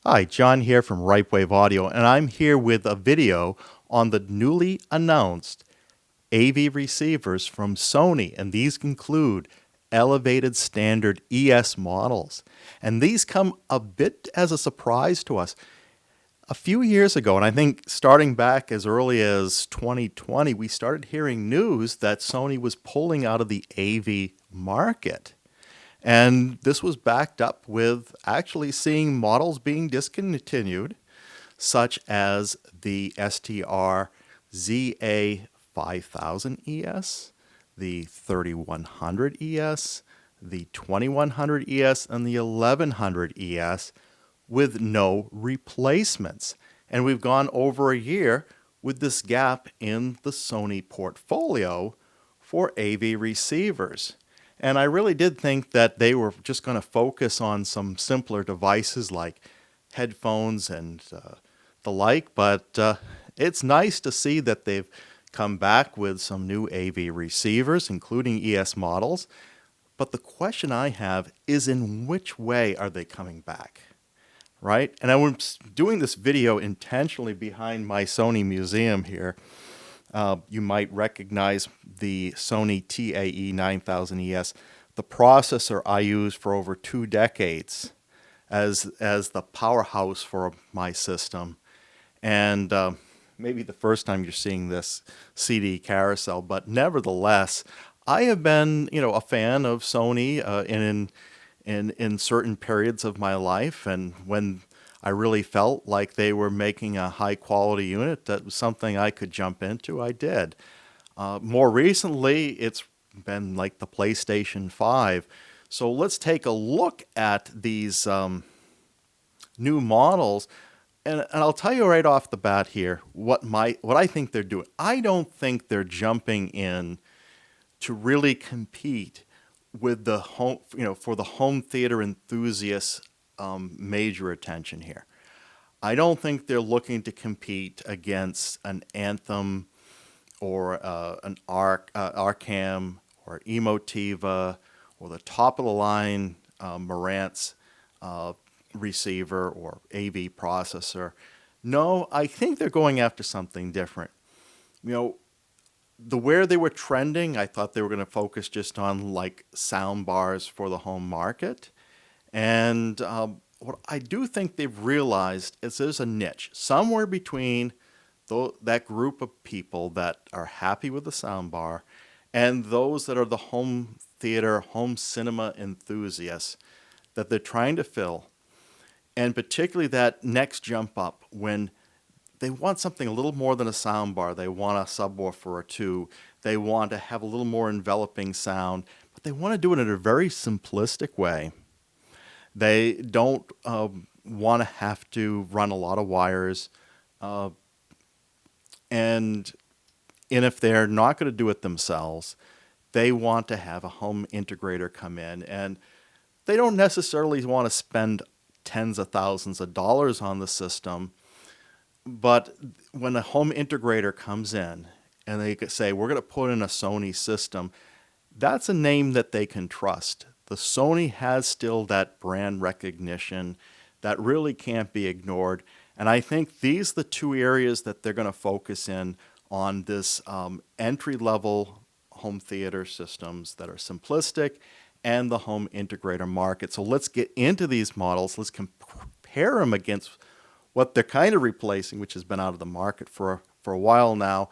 Hi, John here from Ripewave Audio, and I'm here with a video on the newly announced AV receivers from Sony, and these include elevated standard ES models. And these come a bit as a surprise to us. A few years ago, and I think starting back as early as 2020, we started hearing news that Sony was pulling out of the AV market. And this was backed up with actually seeing models being discontinued, such as the STR-AZ5000ES, the 3100ES, the 2100ES, and the 1100ES with no replacements. And we've gone over a year with this gap in the Sony portfolio for AV receivers. And I really did think that they were just going to focus on some simpler devices like headphones and the like, but it's nice to see that they've come back with some new AV receivers, including ES models. But the question I have is, in which way are they coming back? Right? And I'm doing this video intentionally behind my Sony museum here. You might recognize the Sony TAE9000ES, the processor I used for over 2 decades as the powerhouse for my system. And maybe the first time you're seeing this CD carousel, but nevertheless, I have been, a fan of Sony in certain periods of my life, and when I really felt like they were making a high quality unit that was something I could jump into, I did. More recently, it's been like the PlayStation 5. So let's take a look at these new models. And I'll tell you right off the bat here what I think they're doing. I don't think they're jumping in to really compete with the home, for the home theater enthusiasts' major attention here. I don't think they're looking to compete against an Anthem or an Arcam or Emotiva or the top of the line Marantz receiver or AV processor. No, I think they're going after something different. Where they were trending, I thought they were going to focus just on like sound bars for the home market. And what I do think they've realized is there's a niche somewhere between that group of people that are happy with the soundbar and those that are the home theater, home cinema enthusiasts that they're trying to fill. And particularly that next jump up when they want something a little more than a soundbar. They want a subwoofer or two. They want to have a little more enveloping sound, but they want to do it in a very simplistic way. They don't want to have to run a lot of wires. And if they're not going to do it themselves, they want to have a home integrator come in. And they don't necessarily want to spend tens of thousands of dollars on the system. But when a home integrator comes in and they say, we're going to put in a Sony system, that's a name that they can trust. The Sony has still that brand recognition that really can't be ignored. And I think these are the two areas that they're going to focus in on this entry-level home theater systems that are simplistic and the home integrator market. So let's get into these models. Let's compare them against what they're kind of replacing, which has been out of the market for a while now,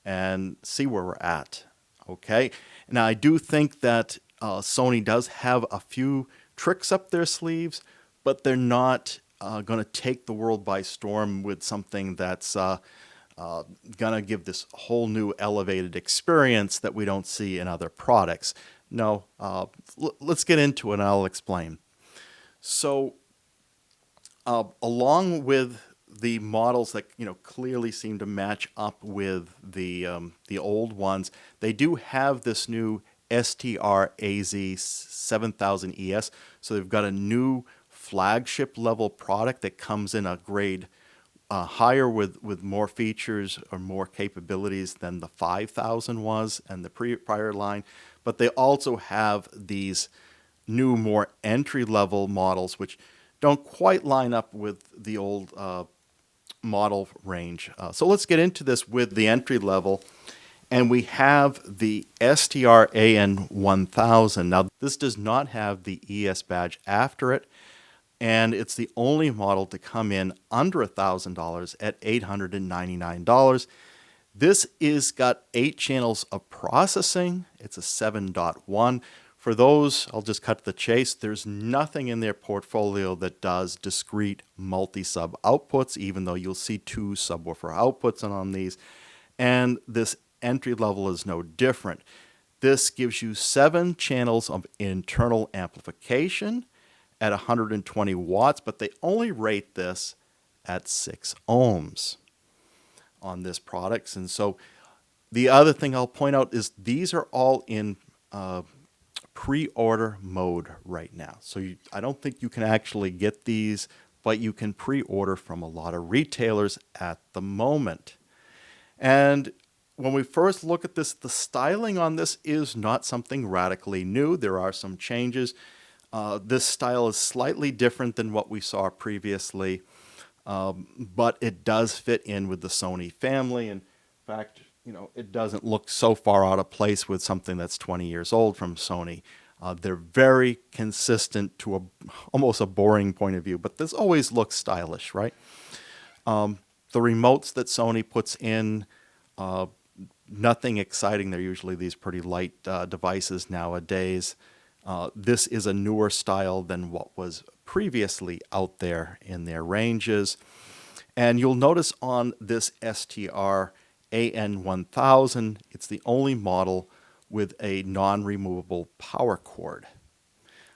and see where we're at. Okay. Now, I do think that Sony does have a few tricks up their sleeves, but they're not going to take the world by storm with something that's going to give this whole new elevated experience that we don't see in other products. No, let's get into it and I'll explain. So, along with the models that clearly seem to match up with the old ones, they do have this new STR-AZ7000ES. So they've got a new flagship level product that comes in a grade higher with more features or more capabilities than the 5000 was and the prior line. But they also have these new, more entry-level models, which don't quite line up with the old model range. So let's get into this with the entry level. And we have the STR-AN1000. Now, this does not have the ES badge after it, and it's the only model to come in under $1,000 at $899. This is got 8 channels of processing. It's a 7.1. For those, I'll just cut to the chase, there's nothing in their portfolio that does discrete multi-sub outputs, even though you'll see 2 subwoofer outputs on these. And this entry level is no different. This gives you 7 channels of internal amplification at 120 watts, but they only rate this at 6 ohms on this product. And so the other thing I'll point out is these are all in pre-order mode right now. So I don't think you can actually get these, but you can pre-order from a lot of retailers at the moment. And when we first look at this, the styling on this is not something radically new. There are some changes. This style is slightly different than what we saw previously, but it does fit in with the Sony family. In fact, it doesn't look so far out of place with something that's 20 years old from Sony. They're very consistent to almost a boring point of view, but this always looks stylish, right? The remotes that Sony puts in, nothing exciting. They're usually these pretty light devices nowadays. This is a newer style than what was previously out there in their ranges. And you'll notice on this STR-AN1000, it's the only model with a non-removable power cord.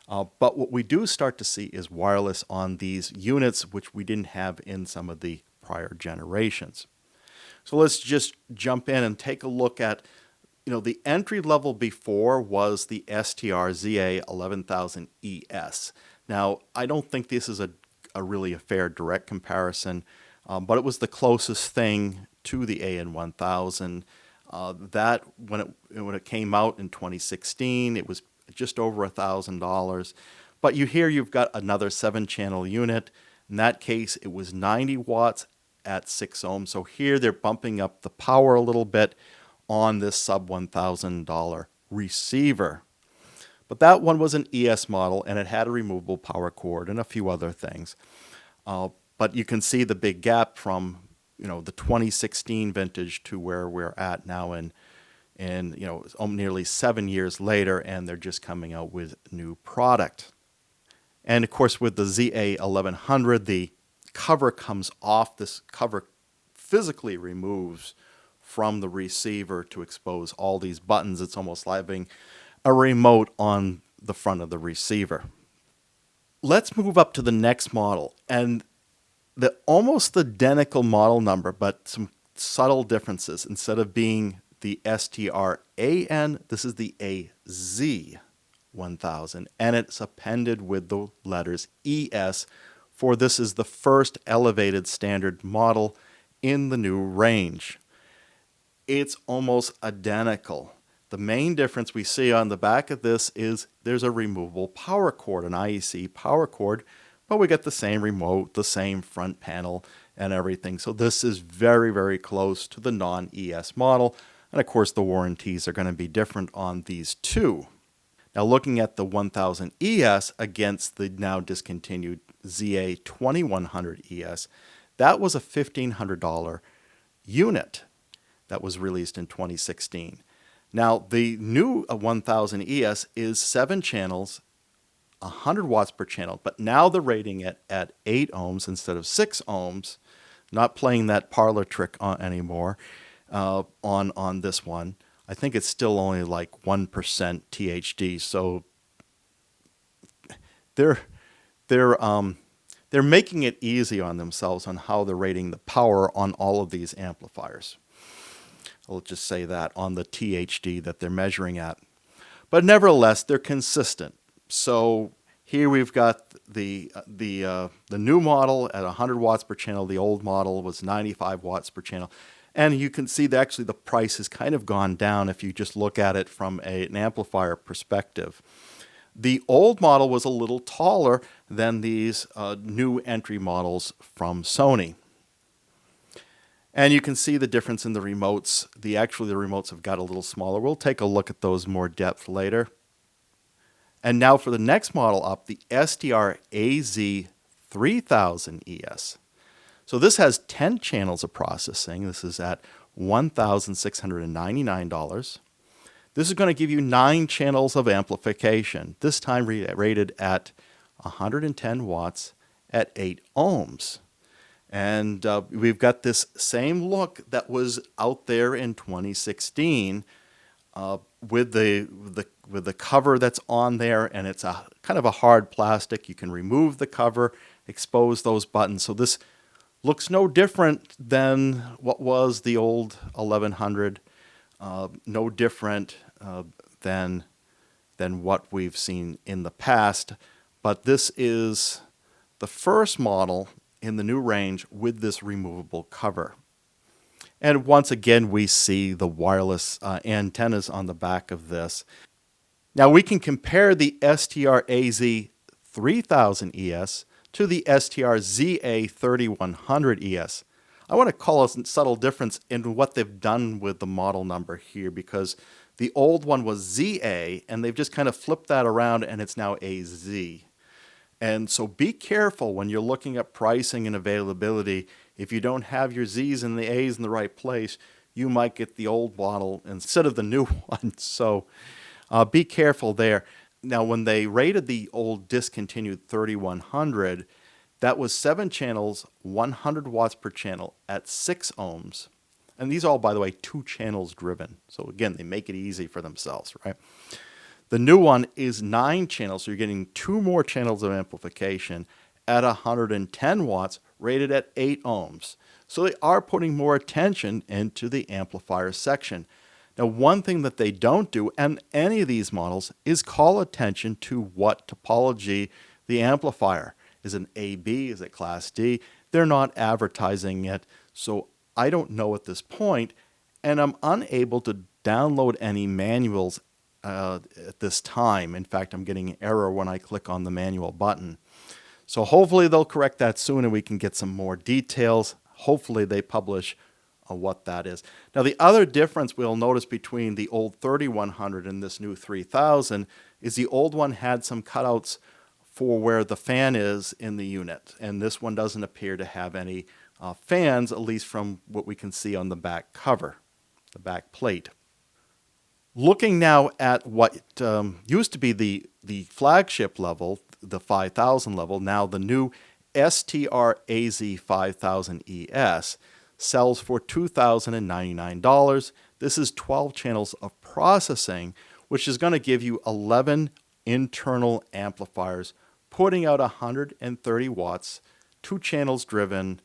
But what we do start to see is wireless on these units, which we didn't have in some of the prior generations. So let's just jump in and take a look at, the entry level before was the STR-AZ11000ES. Now, I don't think this is a really a fair direct comparison, but it was the closest thing to the AN1000. That when it came out in 2016, it was just over $1,000. But you've got another 7-channel unit. In that case, it was 90 watts at 6 ohms. So here they're bumping up the power a little bit on this sub $1,000 receiver. But that one was an ES model, and it had a removable power cord and a few other things. But you can see the big gap from the 2016 vintage to where we're at now in nearly 7 years later, and they're just coming out with new product. And of course, with the ZA1100, the cover comes off. This cover physically removes from the receiver to expose all these buttons. It's almost like having a remote on the front of the receiver. Let's move up to the next model, and the almost identical model number, but some subtle differences. Instead of being the STR-AN, this is the AZ1000, and it's appended with the letters ES, for this is the first elevated standard model in the new range. It's almost identical. The main difference we see on the back of this is there's a removable power cord, an IEC power cord, but we get the same remote, the same front panel, and everything. So this is very, very close to the non-ES model. And of course, the warranties are going to be different on these two. Now, looking at the 1000ES against the now discontinued ZA2100ES, that was a $1,500 unit that was released in 2016. Now, the new 1000ES is 7 channels, 100 watts per channel, but now they're rating it at 8 ohms instead of 6 ohms, not playing that parlor trick anymore on this one. I think it's still only like 1% THD, so they're making it easy on themselves on how they're rating the power on all of these amplifiers. I'll just say that on the THD that they're measuring at. But nevertheless, they're consistent. So here we've got the new model at 100 watts per channel. The old model was 95 watts per channel. And you can see that actually the price has kind of gone down if you just look at it from an amplifier perspective. The old model was a little taller than these new entry models from Sony. And you can see the difference in the remotes. Actually, the remotes have got a little smaller. We'll take a look at those more depth later. And now for the next model up, the STR-AZ3000ES. So this has 10 channels of processing. This is at $1,699. This is going to give you 9 channels of amplification, this time rated at 110 watts at 8 ohms. And we've got this same look that was out there in 2016 with the cover that's on there, and it's a kind of a hard plastic. You can remove the cover, expose those buttons. So this looks no different than what was the old 1100. No different than what we've seen in the past. But this is the first model in the new range with this removable cover. And once again, we see the wireless antennas on the back of this. Now we can compare the STR-AZ3000ES to the STR-AZ3000ES. I want to call a subtle difference in what they've done with the model number here, because the old one was ZA and they've just kind of flipped that around and it's now AZ. And so be careful when you're looking at pricing and availability. If you don't have your Z's and the A's in the right place, you might get the old model instead of the new one. So be careful there. Now, when they rated the old discontinued 3100, that was 7 channels, 100 watts per channel at 6 ohms. And these all, by the way, 2 channels driven. So again, they make it easy for themselves, right? The new one is 9 channels, so you're getting 2 more channels of amplification at 110 watts, rated at 8 ohms. So they are putting more attention into the amplifier section. Now, one thing that they don't do, and any of these models, is call attention to what topology the amplifier. Is it an AB? Is it Class D? They're not advertising it, so I don't know at this point, and I'm unable to download any manuals at this time. In fact, I'm getting an error when I click on the manual button. So hopefully they'll correct that soon and we can get some more details. Hopefully they publish what that is. Now, the other difference we'll notice between the old 3100 and this new 3000 is the old one had some cutouts for where the fan is in the unit, and this one doesn't appear to have any fans, at least from what we can see on the back cover, the back plate. Looking now at what used to be the flagship level, the 5000 level, now the new STR-AZ5000ES sells for $2,099. This is 12 channels of processing, which is going to give you 11 internal amplifiers, putting out 130 watts, 2 channels driven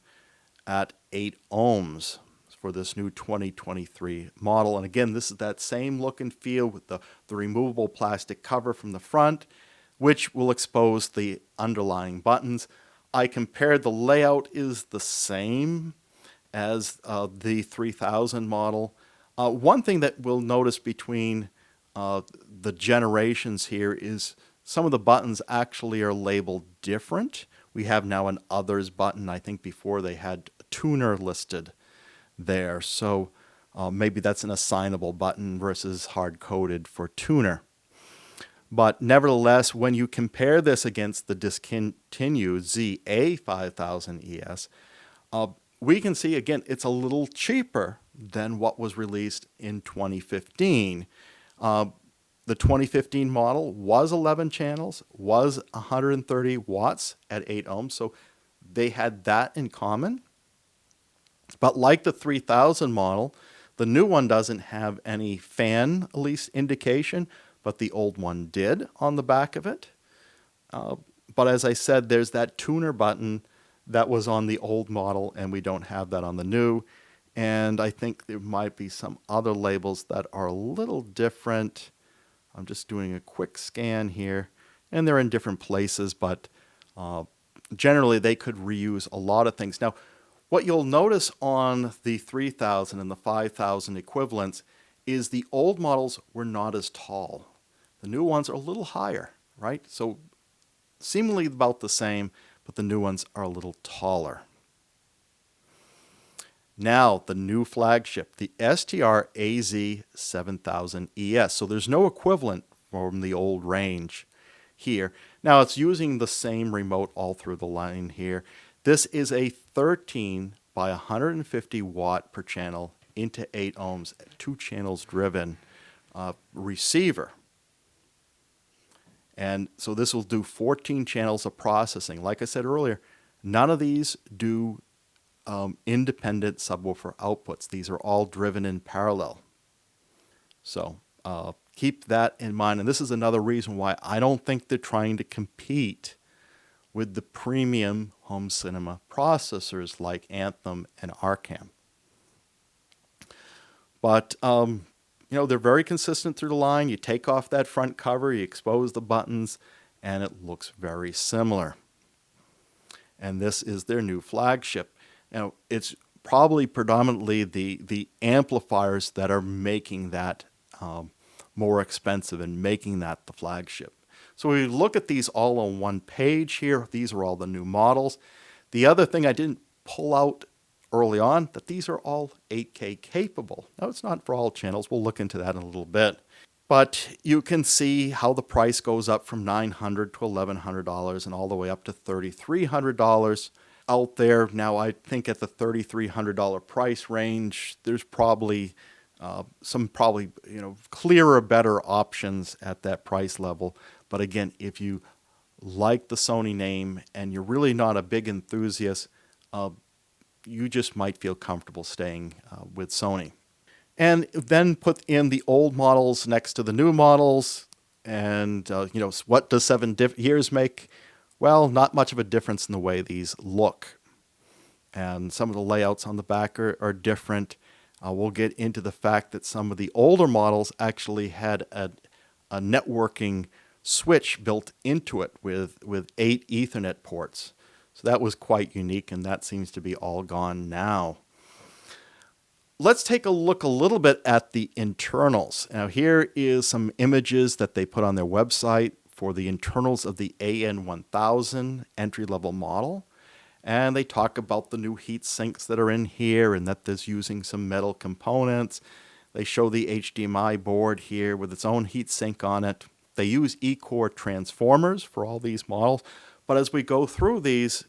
at 8 ohms for this new 2023 model. And again, this is that same look and feel with the removable plastic cover from the front, which will expose the underlying buttons. I compared the layout is the same as the 3000 model. One thing that we'll notice between the generations here is some of the buttons actually are labeled different. We have now an others button. I think before they had tuner listed there. So maybe that's an assignable button versus hard-coded for tuner. But nevertheless, when you compare this against the discontinued ZA5000ES, we can see, again, it's a little cheaper than what was released in 2015. The 2015 model was 11 channels, was 130 watts at 8 ohms, so they had that in common. But like the 3000 model, the new one doesn't have any fan, at least, indication, but the old one did on the back of it. But as I said, there's that tuner button that was on the old model, and we don't have that on the new. And I think there might be some other labels that are a little different. I'm just doing a quick scan here, and they're in different places, but generally they could reuse a lot of things. Now, what you'll notice on the 3000 and the 5000 equivalents is the old models were not as tall. The new ones are a little higher, right? So seemingly about the same, but the new ones are a little taller. Now, the new flagship, the STR-AZ7000ES. So there's no equivalent from the old range here. Now, it's using the same remote all through the line here. This is a 13 by 150 watt per channel into 8 ohms, 2 channels driven receiver. And so this will do 14 channels of processing. Like I said earlier, none of these do independent subwoofer outputs. These are all driven in parallel. So keep that in mind. And this is another reason why I don't think they're trying to compete with the premium home cinema processors like Anthem and Arcam. But you know, they're very consistent through the line. You take off that front cover, you expose the buttons, and it looks very similar. And this is their new flagship. Now, it's probably predominantly the amplifiers that are making that more expensive and making that the flagship. So we look at these all on one page here. These are all the new models. The other thing I didn't pull out early on, that these are all 8K capable. Now, it's not for all channels. We'll look into that in a little bit. But you can see how the price goes up from $900 to $1,100 and all the way up to $3,300 out there. Now, I think at the $3,300 price range, there's probably some clearer, better options at that price level. But again, if you like the Sony name and you're really not a big enthusiast, you just might feel comfortable staying with Sony. And then put in the old models next to the new models. And, what does 7 years make? Well, not much of a difference in the way these look. And some of the layouts on the back are different. We'll get into the fact that some of the older models actually had a networking switch built into it with 8 Ethernet ports. So that was quite unique, and that seems to be all gone now. Let's take a look a little bit at the internals. Now, here is some images that they put on their website for the internals of the AN1000 entry-level model. And they talk about the new heat sinks that are in here and that there's using some metal components. They show the HDMI board here with its own heat sink on it. They use E-core transformers for all these models. But as we go through these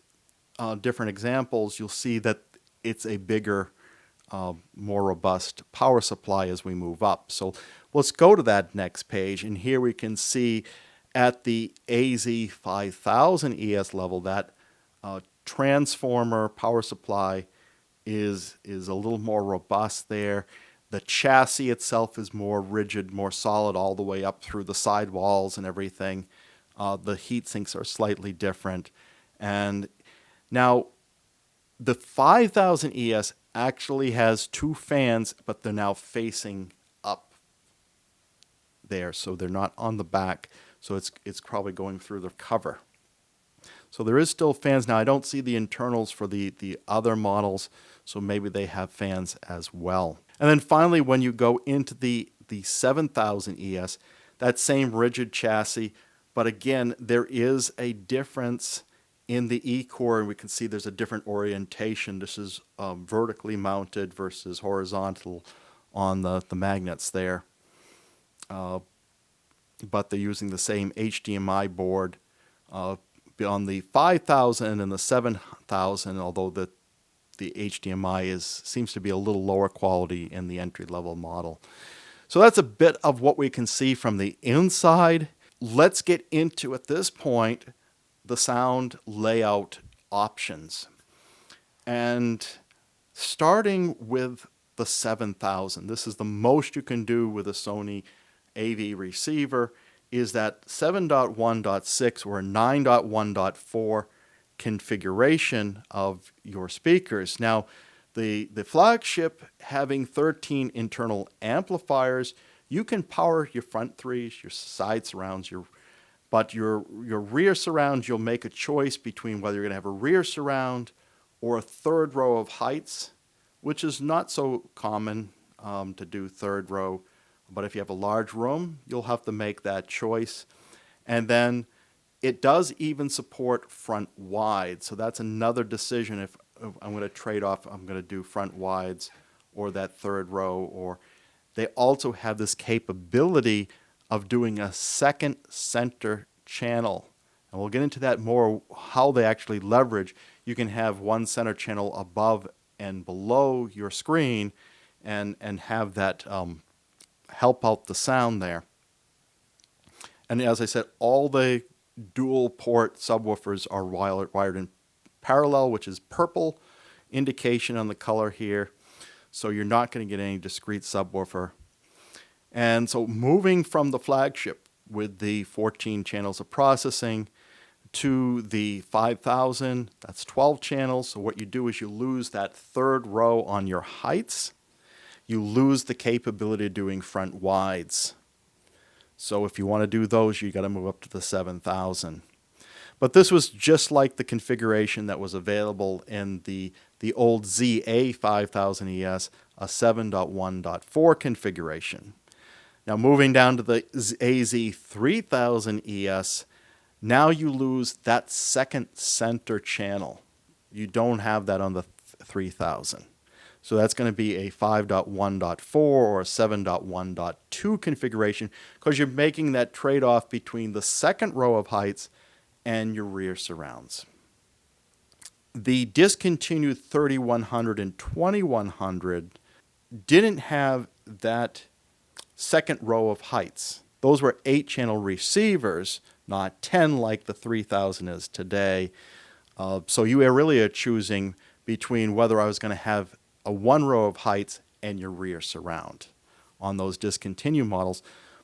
different examples, you'll see that it's a bigger, more robust power supply as we move up. So let's go to that next page. And here we can see at the AZ5000ES level that transformer power supply is a little more robust there. The chassis itself is more rigid, more solid all the way up through the sidewalls and everything. The heat sinks are slightly different. And now the 5000ES actually has 2 fans, but they're now facing up there. So they're not on the back. So it's probably going through the cover. So there is still fans. Now, I don't see the internals for the other models, so maybe they have fans as well. And then finally, when you go into the 7000ES, that same rigid chassis, but again, there is a difference in the E-core, and we can see there's a different orientation. This is vertically mounted versus horizontal on the magnets there. But they're using the same HDMI board on the 5000 and the 7000, although the HDMI seems to be a little lower quality in the entry-level model. So that's a bit of what we can see from the inside. Let's get into, at this point, the sound layout options. And starting with the 7000, this is the most you can do with a Sony AV receiver, is that 7.1.6 or 9.1.4 configuration of your speakers. Now, the flagship having 13 internal amplifiers, you can power your front threes, your side surrounds, but your rear surrounds, you'll make a choice between whether you're going to have a rear surround or a third row of heights, which is not so common to do third row. But if you have a large room, you'll have to make that choice. And then it does even support front wide. So that's another decision if I'm going to trade off, I'm going to do front wides or that third row. Or they also have this capability of doing a second center channel. And we'll get into that more, how they actually leverage. You can have one center channel above and below your screen and have that help out the sound there. And as I said, all the dual port subwoofers are wired in parallel, which is purple indication on the color here. So you're not going to get any discrete subwoofer. And so moving from the Flagship with the 14 channels of processing to the 5000, that's 12 channels. So what you do is you lose that third row on your heights. You lose the capability of doing front wides. So if you want to do those, you got to move up to the 7000. But this was just like the configuration that was available in the old ZA5000ES, a 7.1.4 configuration. Now moving down to the AZ3000ES, now you lose that second center channel. You don't have that on the 3000. So that's going to be a 5.1.4 or a 7.1.2 configuration because you're making that trade-off between the second row of heights and your rear surrounds. The discontinued 3100 and 2100 didn't have that second row of heights. Those were 8-channel receivers, not 10 like the 3000 is today. So you really are choosing between whether I was going to have a one row of heights and your rear surround on those discontinued models.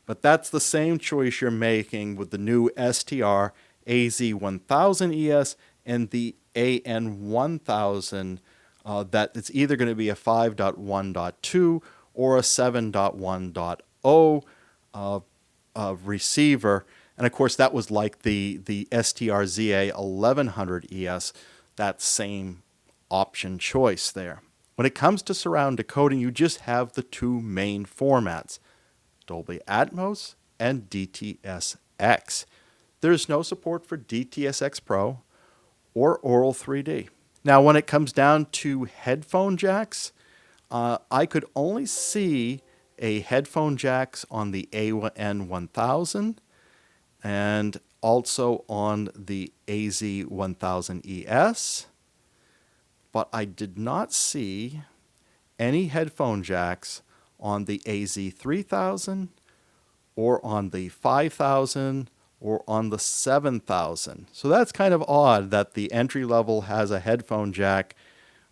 But that's the same choice you're making with the new STR-AZ1000ES and the AN1000, that it's either going to be a 5.1.2 or a 7.1.0 receiver. And of course, that was like the STR-AZ1100ES, that same option choice there. When it comes to surround decoding, you just have the two main formats, Dolby Atmos and DTSX. There's no support for DTSX Pro or Aural 3D. Now, when it comes down to headphone jacks, I could only see a headphone jacks on the AN1000 and also on the AZ1000ES. But I did not see any headphone jacks on the AZ3000 or on the 5000 or on the 7000. So that's kind of odd that the entry level has a headphone jack,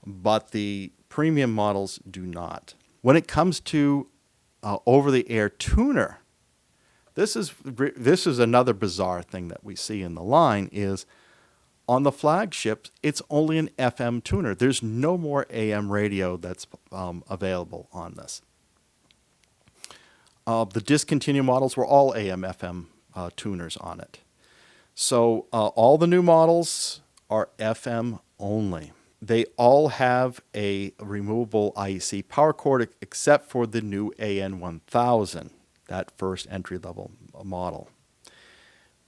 but the premium models do not. When it comes to over-the-air tuner, this is another bizarre thing that we see in the line is on the Flagship, it's only an FM tuner. There's no more AM radio that's available on this. The discontinued models were all AM, FM tuners on it. So all the new models are FM only. They all have a removable IEC power cord except for the new AN1000, that first entry-level model.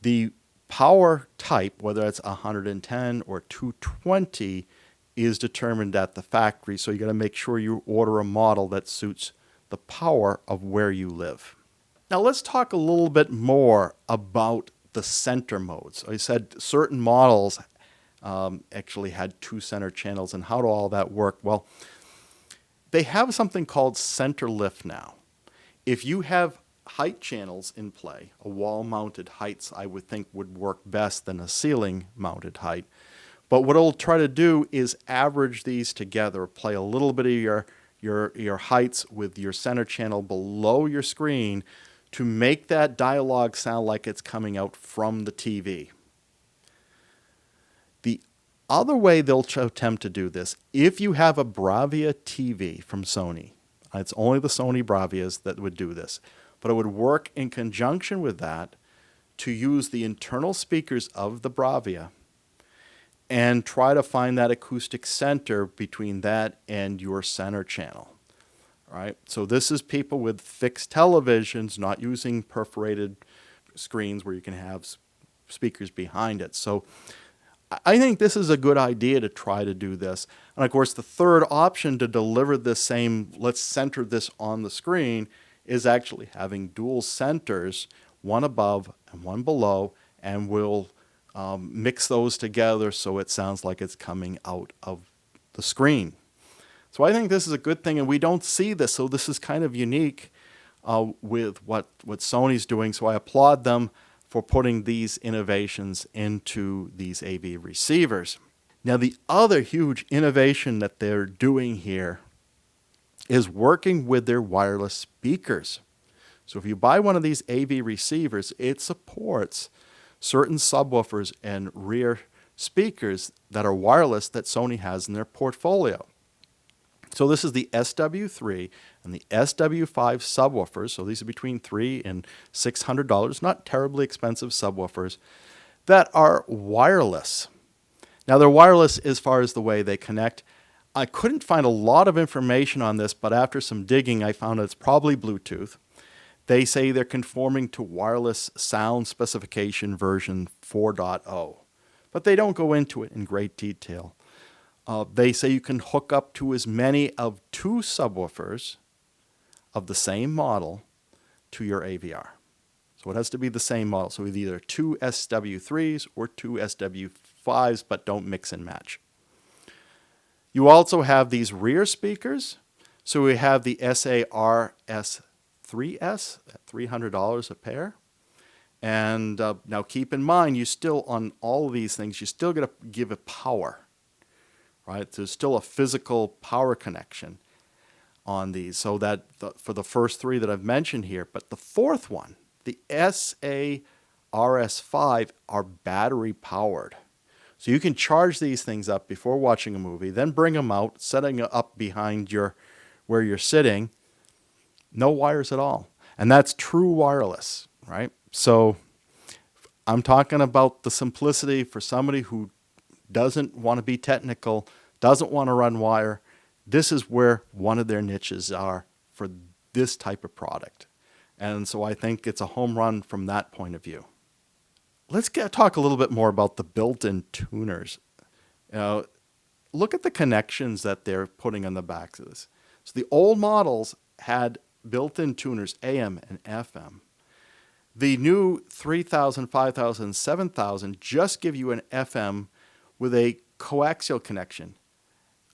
The power type, whether it's 110 or 220, is determined at the factory. So you got to make sure you order a model that suits the power of where you live. Now let's talk a little bit more about the center modes. I said certain models actually had 2 center channels, and how do all that work? Well, they have something called center lift now. If you have height channels in play, a wall-mounted heights I would think would work best than a ceiling-mounted height. But what it'll try to do is average these together, play a little bit of your heights with your center channel below your screen to make that dialogue sound like it's coming out from the TV. The other way they'll attempt to do this, if you have a Bravia TV from Sony, it's only the Sony Bravias that would do this, but it would work in conjunction with that to use the internal speakers of the Bravia and try to find that acoustic center between that and your center channel. All right? So this is people with fixed televisions, not using perforated screens where you can have speakers behind it. So I think this is a good idea to try to do this. And of course, the third option to deliver this same, let's center this on the screen, is actually having dual centers, one above and one below, and we'll mix those together so it sounds like it's coming out of the screen. So I think this is a good thing, and we don't see this, so this is kind of unique with what Sony's doing. So I applaud them for putting these innovations into these AV receivers. Now, the other huge innovation that they're doing here is working with their wireless speakers. So if you buy one of these AV receivers, it supports certain subwoofers and rear speakers that are wireless that Sony has in their portfolio. So this is the SW3 and the SW5 subwoofers. So these are between $300 and $600, not terribly expensive subwoofers that are wireless. Now they're wireless as far as the way they connect. I couldn't find a lot of information on this, but after some digging, I found it's probably Bluetooth. They say they're conforming to wireless sound specification version 4.0, but they don't go into it in great detail. They say you can hook up to as many of 2 subwoofers of the same model to your AVR. So it has to be the same model. So either 2 SW3s or 2 SW5s, but don't mix and match. You also have these rear speakers. So we have the STR-AZ3000ES at $300 a pair. And now keep in mind, you still, on all of these things, you still got to give it power. Right? There's still a physical power connection on these, so that for the first 3 that I've mentioned here, but the fourth one, the STR-AZ5, are battery powered. So you can charge these things up before watching a movie, then bring them out, setting it up behind where you're sitting, no wires at all. And that's true wireless, right? So I'm talking about the simplicity for somebody who doesn't want to be technical, doesn't want to run wire. This is where one of their niches are for this type of product. And so I think it's a home run from that point of view. Let's talk a little bit more about the built-in tuners. Look at the connections that they're putting on the backs of this. So the old models had built-in tuners, AM and FM. The new 3000, 5000, 7000 just give you an FM with a coaxial connection.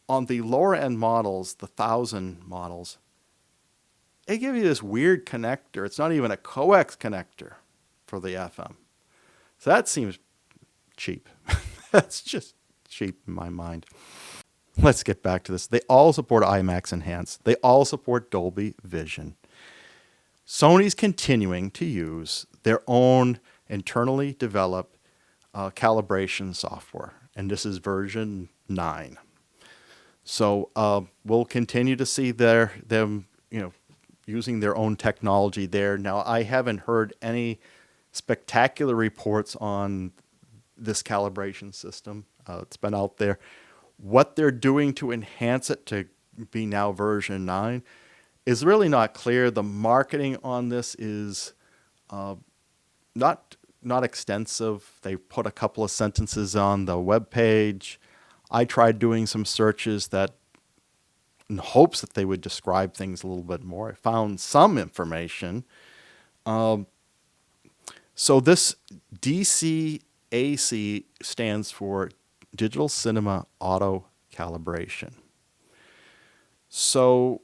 On the lower end models, the 1000 models, they give you this weird connector. It's not even a coax connector for the FM. So that seems cheap. That's just cheap in my mind. Let's get back to this. They all support IMAX Enhanced. They all support Dolby Vision. Sony's continuing to use their own internally developed calibration software, and this is version 9. So we'll continue to see them using their own technology there. Now, I haven't heard any spectacular reports on this calibration system. It's been out there. What they're doing to enhance it to be now version 9 is really not clear. The marketing on this is not extensive. They put a couple of sentences on the webpage. I tried doing some searches in hopes that they would describe things a little bit more. I found some information. So this D.C.A.C stands for Digital Cinema Auto Calibration. So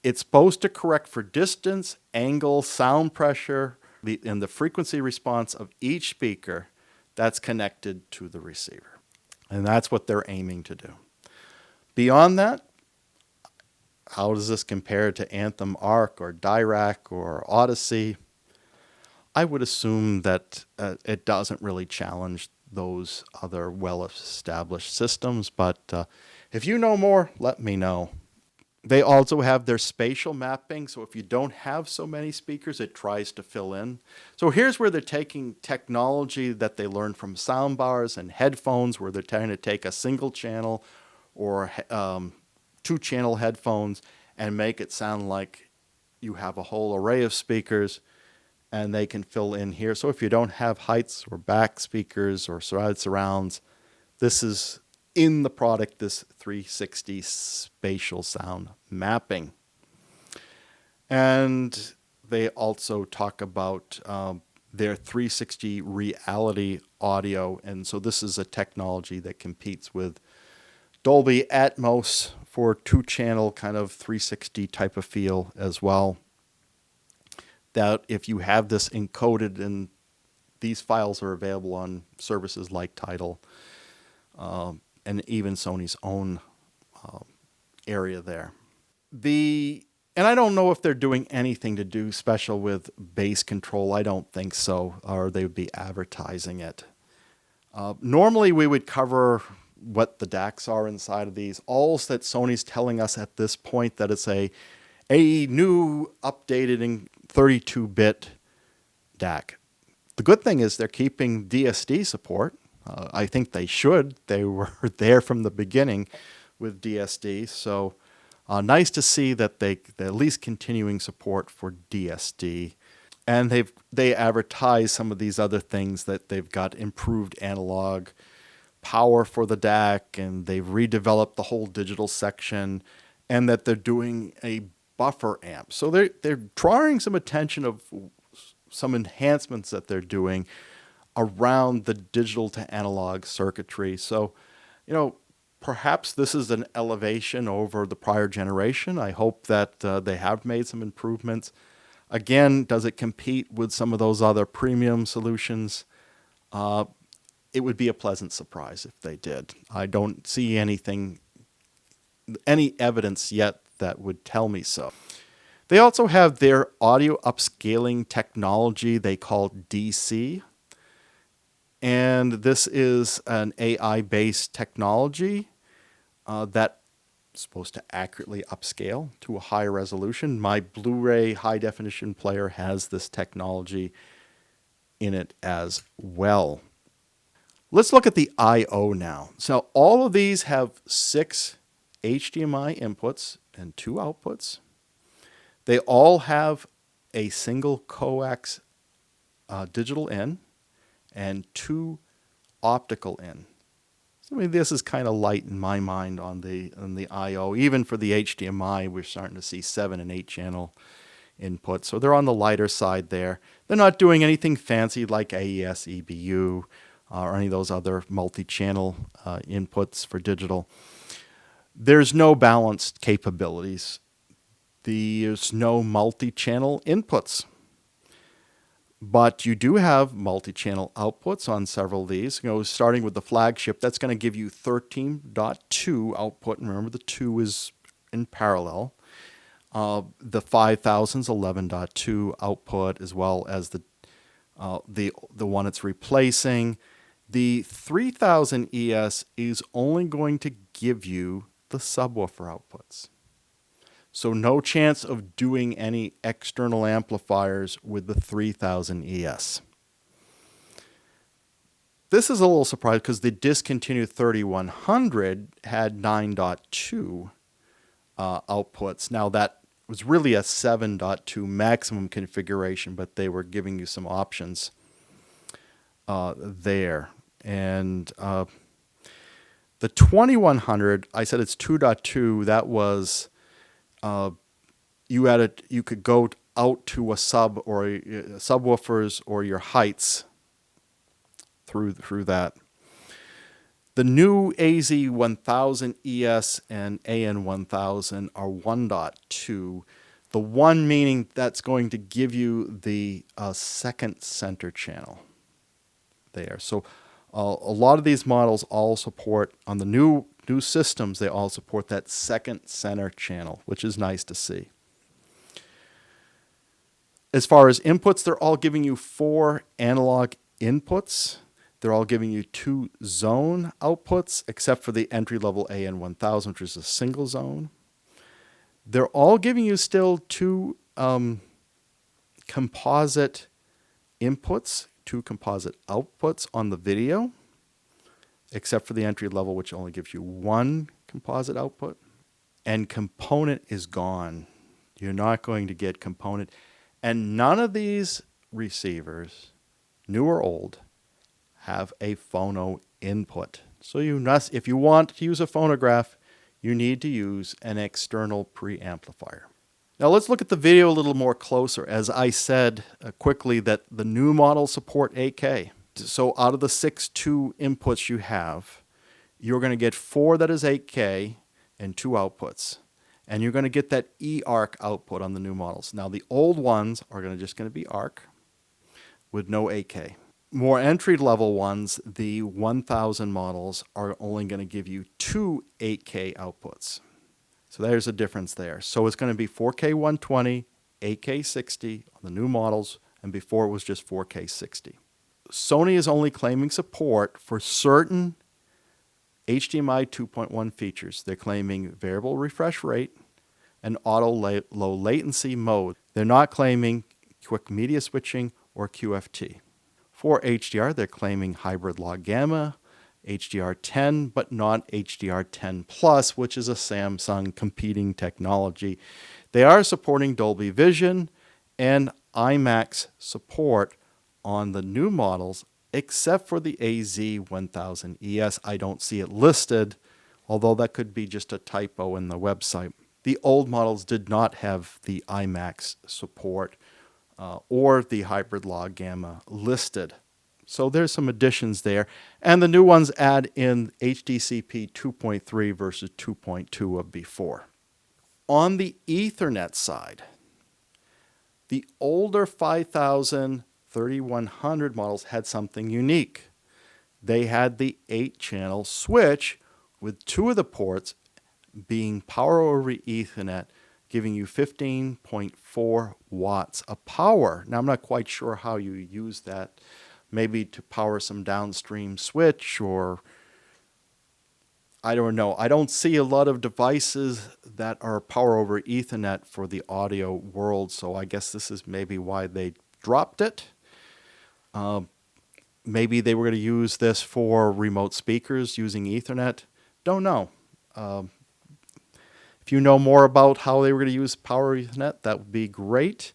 it's supposed to correct for distance, angle, sound pressure, and the frequency response of each speaker that's connected to the receiver. And that's what they're aiming to do. Beyond that, how does this compare to Anthem ARC or Dirac or Odyssey? I would assume that it doesn't really challenge those other well-established systems, but if you know more, let me know. They also have their spatial mapping, so if you don't have so many speakers, it tries to fill in. So here's where they're taking technology that they learned from soundbars and headphones, where they're trying to take a single channel or 2-channel headphones and make it sound like you have a whole array of speakers. and they can fill in here. So if you don't have heights or back speakers or surrounds, this is in the product, this 360 spatial sound mapping. And they also talk about their 360 reality audio. And so this is a technology that competes with Dolby Atmos for 2-channel kind of 360 type of feel as well. That if you have this encoded, and these files are available on services like Tidal and even Sony's own area there. And I don't know if they're doing anything to do special with bass control. I don't think so, or they would be advertising it. Normally we would cover what the DACs are inside of these. All that Sony's telling us at this point that it's a new updated and 32-bit DAC. The good thing is they're keeping DSD support. I think they should. They were there from the beginning with DSD. So nice to see that they're at least continuing support for DSD. And they advertise some of these other things, that they've got improved analog power for the DAC, and they've redeveloped the whole digital section, and that they're doing a buffer amp. So they're drawing some attention of some enhancements that they're doing around the digital to analog circuitry. So, perhaps this is an elevation over the prior generation. I hope that they have made some improvements. Again, does it compete with some of those other premium solutions? It would be a pleasant surprise if they did. I don't see any evidence yet that would tell me so. They also have their audio upscaling technology they call D.C.A.C. And this is an AI-based technology that's supposed to accurately upscale to a higher resolution. My Blu-ray high-definition player has this technology in it as well. Let's look at the I/O now. So all of these have 6 HDMI inputs and 2 outputs. They all have a single coax digital in and 2 optical in. So this is kind of light in my mind on the I/O. Even for the HDMI, we're starting to see 7 and 8 channel inputs. So they're on the lighter side there. They're not doing anything fancy like AES, EBU, or any of those other multi-channel inputs for digital. There's no balanced capabilities. There's no multi-channel inputs. But you do have multi-channel outputs on several of these. Starting with the Flagship, that's going to give you 13.2 output. And remember, the 2 is in parallel. The 5000's 11.2 output, as well as the one it's replacing. The 3000ES is only going to give you the subwoofer outputs. So no chance of doing any external amplifiers with the 3000ES. This is a little surprising because the discontinued 3100 had 9.2 outputs. Now that was really a 7.2 maximum configuration, but they were giving you some options there. And the 2100, I said it's 2.2. That was you could go out to a sub or subwoofers or your heights through that. The new AZ1000ES and AN1000 are 1.2. The 1 meaning that's going to give you the second center channel there. So a lot of these models all support, on the new systems, they all support that second center channel, which is nice to see. As far as inputs, they're all giving you 4 analog inputs. They're all giving you 2 zone outputs, except for the entry-level AN1000, which is a single zone. They're all giving you still 2 composite inputs, 2 composite outputs on the video, except for the entry level, which only gives you 1 composite output. And component is gone. You're not going to get component. And none of these receivers, new or old, have a phono input. So if you want to use a phonograph, you need to use an external preamplifier. Now let's look at the video a little more closer. As I said quickly that the new models support 8K. So out of the 6.2 inputs you have, you're going to get 4 that is 8K and 2 outputs. And you're going to get that eARC output on the new models. Now the old ones are just going to be ARC with no 8K. More entry-level ones, the 1000 models, are only going to give you 2 8K outputs. So there's a difference there. So it's going to be 4K 120, 8K 60 on the new models, and before it was just 4K 60. Sony is only claiming support for certain HDMI 2.1 features. They're claiming variable refresh rate and auto low latency mode. They're not claiming quick media switching or QFT. For HDR, they're claiming hybrid log gamma, HDR10, but not HDR10 Plus, which is a Samsung competing technology. They are supporting Dolby Vision and IMAX support on the new models, except for the AZ1000ES. I don't see it listed, although that could be just a typo in the website. The old models did not have the IMAX support or the hybrid log gamma listed. So there's some additions there. And the new ones add in HDCP 2.3 versus 2.2 of before. On the Ethernet side, the older 5000 3100 models had something unique. They had the 8-channel switch with 2 of the ports being power over Ethernet, giving you 15.4 watts of power. Now, I'm not quite sure how you use that. Maybe to power some downstream switch, or I don't know. I don't see a lot of devices that are power over Ethernet for the audio world, so I guess this is maybe why they dropped it. Maybe they were going to use this for remote speakers using Ethernet. Don't know. If you know more about how they were going to use power Ethernet, that would be great.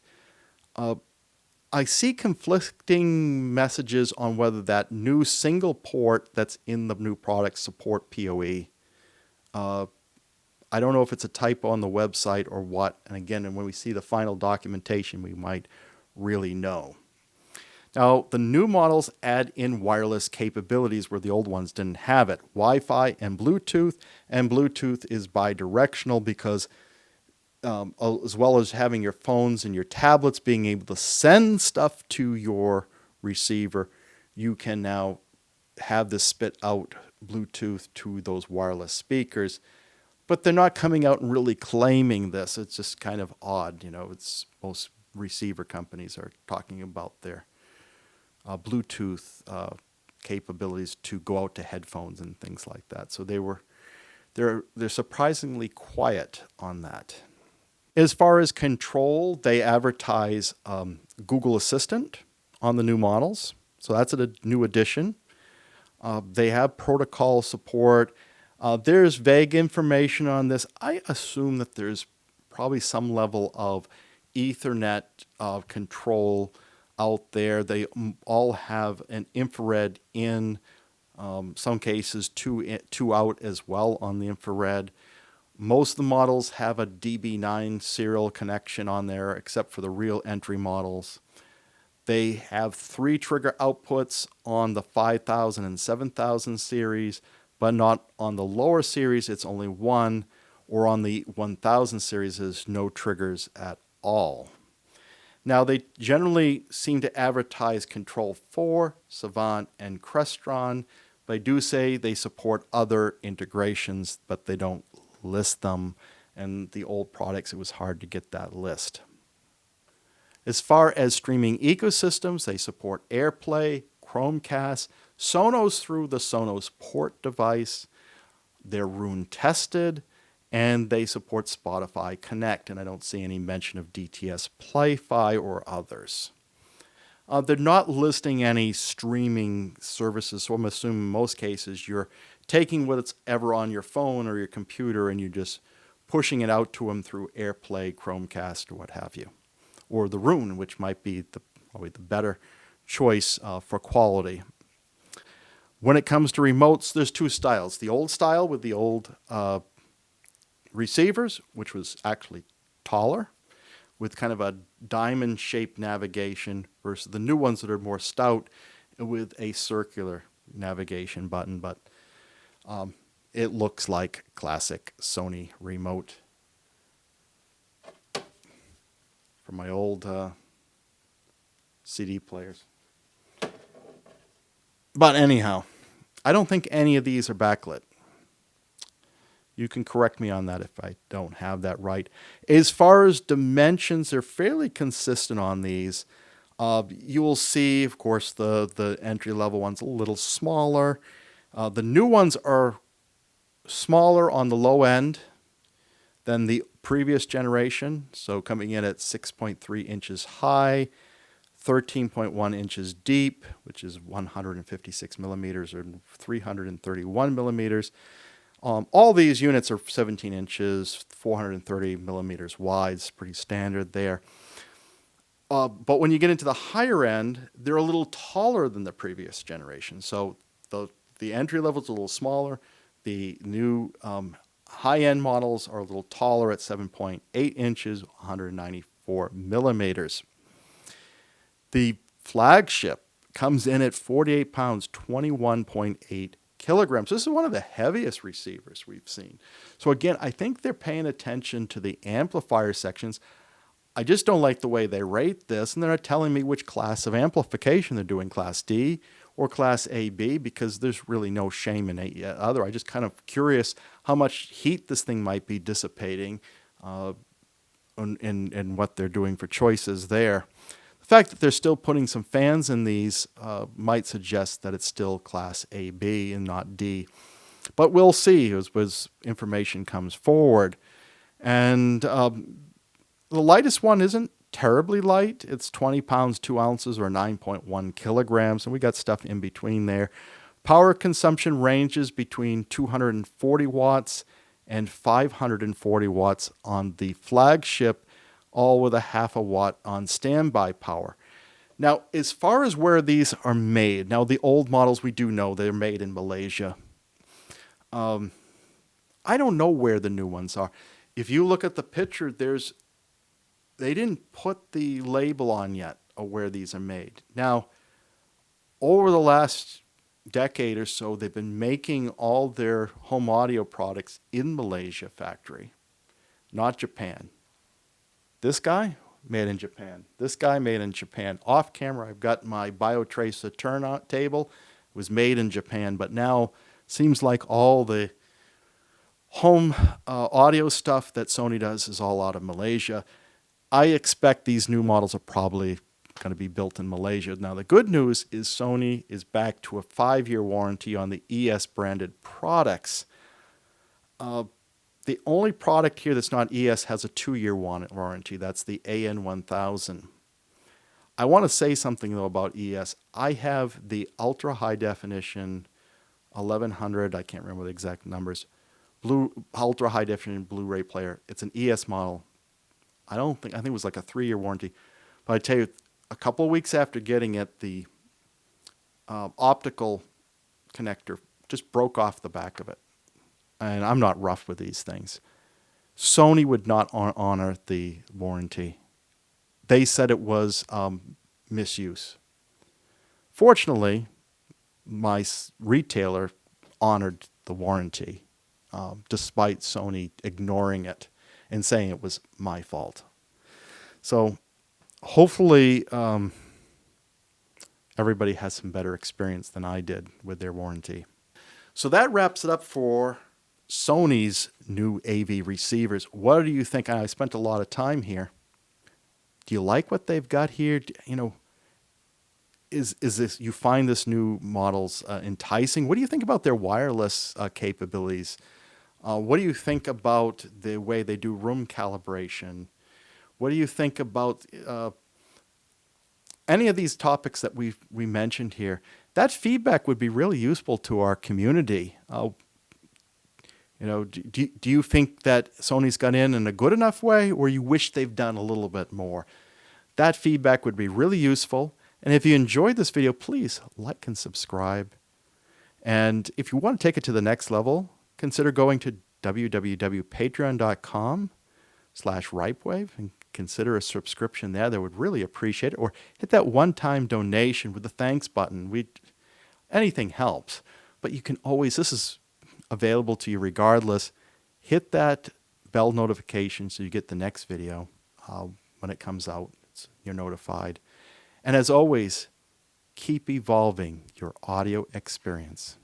I see conflicting messages on whether that new single port that's in the new product support PoE. I don't know if it's a typo on the website or what. And again, when we see the final documentation, we might really know. Now, the new models add in wireless capabilities where the old ones didn't have it. Wi-Fi and Bluetooth is bi-directional because as well as having your phones and your tablets being able to send stuff to your receiver, you can now have this spit out Bluetooth to those wireless speakers. But they're not coming out and really claiming this. It's just kind of odd. You know, it's most receiver companies are talking about their Bluetooth capabilities to go out to headphones and things like that. So they're surprisingly quiet on that. As far as control, they advertise Google Assistant on the new models. So that's a new addition. They have protocol support. There's vague information on this. I assume that there's probably some level of Ethernet control out there. They all have an infrared in, some cases two out as well on the infrared. Most of the models have a DB9 serial connection on there, except for the real entry models. They have 3 trigger outputs on the 5000 and 7000 series, but not on the lower series. It's only 1, or on the 1000 series, there's no triggers at all. Now, they generally seem to advertise Control 4, Savant, and Crestron, but I do say they support other integrations, but they don't list them. And the old products, it was hard to get that list. As far as streaming ecosystems, they support AirPlay, Chromecast, Sonos through the Sonos port device. They're Roon tested, and they support Spotify Connect, and I don't see any mention of DTS Play-Fi or others. They're not listing any streaming services, so I'm assuming in most cases you're taking what's ever on your phone or your computer and you're just pushing it out to them through AirPlay, Chromecast, or what have you. Or the Roon, which might be probably the better choice for quality. When it comes to remotes, there's two styles. The old style with the old receivers, which was actually taller, with kind of a diamond-shaped navigation, versus the new ones that are more stout with a circular navigation button, but it looks like classic Sony remote from my old CD players. But anyhow, I don't think any of these are backlit. You can correct me on that if I don't have that right. As far as dimensions, they're fairly consistent on these. You will see, of course, the entry-level one's a little smaller. The new ones are smaller on the low end than the previous generation. So coming in at 6.3 inches high, 13.1 inches deep, which is 156 millimeters or 331 millimeters. All these units are 17 inches, 430 millimeters wide. It's pretty standard there. But when you get into the higher end, they're a little taller than the previous generation. So the entry level is a little smaller. The new high-end models are a little taller at 7.8 inches, 194 millimeters. The Flagship comes in at 48 pounds, 21.8 kilograms. This is one of the heaviest receivers we've seen. So again, I think they're paying attention to the amplifier sections. I just don't like the way they rate this, and they're not telling me which class of amplification they're doing, Class D or Class AB, because there's really no shame in either. I'm just kind of curious how much heat this thing might be dissipating and what they're doing for choices there. The fact that they're still putting some fans in these might suggest that it's still Class AB and not D. But we'll see as information comes forward. And the lightest one isn't terribly light. It's 20 pounds, 2 ounces, or 9.1 kilograms. And we got stuff in between there. Power consumption ranges between 240 watts and 540 watts on the Flagship, all with a half a watt on standby power. Now, as far as where these are made, now the old models we do know they're made in Malaysia. I don't know where the new ones are. If you look at the picture, they didn't put the label on yet of where these are made. Now, over the last decade or so, they've been making all their home audio products in Malaysia factory, not Japan. This guy, made in Japan. This guy, made in Japan. Off camera, I've got my BioTracer turnout table. It was made in Japan, but now seems like all the home audio stuff that Sony does is all out of Malaysia. I expect these new models are probably going to be built in Malaysia. Now, the good news is Sony is back to a 5-year warranty on the ES branded products. The only product here that's not ES has a 2-year warranty. That's the AN1000. I want to say something, though, about ES. I have the ultra high definition 1100, I can't remember the exact numbers, ultra high definition Blu-ray player. It's an ES model. I think it was like a 3-year warranty. But I tell you, a couple of weeks after getting it, the optical connector just broke off the back of it. And I'm not rough with these things. Sony would not honor the warranty. They said it was misuse. Fortunately, my retailer honored the warranty, despite Sony ignoring it and saying it was my fault. So hopefully everybody has some better experience than I did with their warranty. So that wraps it up for Sony's new AV receivers. What do you think? I spent a lot of time here. Do you like what they've got here? Is this, you find this new models enticing? What do you think about their wireless capabilities? What do you think about the way they do room calibration? What do you think about any of these topics that we mentioned here? That feedback would be really useful to our community. Do you think that Sony's got in a good enough way, or you wish they've done a little bit more? That feedback would be really useful. And if you enjoyed this video, please like and subscribe. And if you want to take it to the next level, consider going to www.patreon.com/Ripewave and consider a subscription there. They would really appreciate it. Or hit that one-time donation with the thanks button. Anything helps. But you can always, this is available to you regardless. Hit that bell notification so you get the next video when it comes out. You're notified. And as always, keep evolving your audio experience.